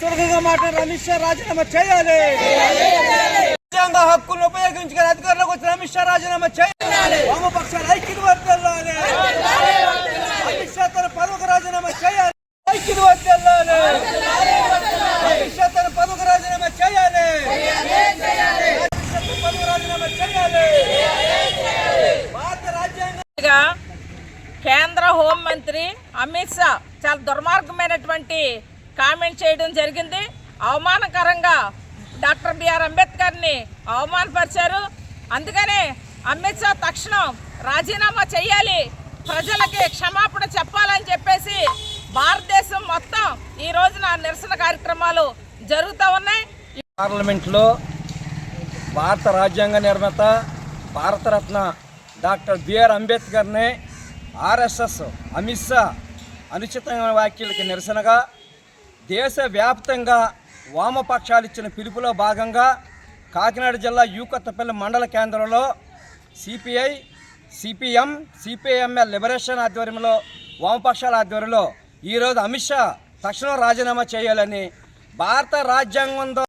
మాట్లాడారు అమిత్ షా రాజీనామా చేయాలి. రాజ్యాంగ హక్కులను ఉపయోగించుకుని అధికారంలోకి వచ్చిన అమిత్ షా రాజీనామా చేయాలి. వామపక్షాల ఐక్యత వర్ధిల్లాలి. అమిత్ షా తన పదవికి రాజీనామా చేయాలి. ఐక్యత వర్ధిల్లాలి. అమిత్ షా తన పదవికి రాజీనామా చేయాలి. పదవి రాజీనామా చేయాలి. భారత రాజ్యాంగ కేంద్ర హోంమంత్రి అమిత్ షా చాలా దుర్మార్గమైనటువంటి కామెంట్ చేయడం జరిగింది. అవమానకరంగా డాక్టర్ బిఆర్ అంబేద్కర్ని అవమానపరిచారు. అందుకనే అమిత్ షా తక్షణం రాజీనామా చేయాలి, ప్రజలకి క్షమాపణ చెప్పాలని చెప్పేసి భారతదేశం మొత్తం ఈ రోజున నిరసన కార్యక్రమాలు జరుగుతూ ఉన్నాయి. పార్లమెంట్లో భారత రాజ్యాంగ నిర్మాత భారతరత్న డాక్టర్ బిఆర్ అంబేద్కర్ని ఆర్ఎస్ఎస్ అమిత్ షా అనుచితమైన వ్యాఖ్యలకి నిరసనగా దేశవ్యాప్తంగా వామపక్షాలు ఇచ్చిన పిలుపులో భాగంగా కాకినాడ జిల్లా కొత్తపల్లి మండల కేంద్రంలో సిపిఐ, సిపిఎం, సిపిఎంఎల్ లిబరేషన్ ఆధ్వర్యంలో వామపక్షాల ఆధ్వర్యంలో ఈరోజు అమిత్ షా తక్షణం రాజీనామా చేయాలని భారత రాజ్యాంగంలో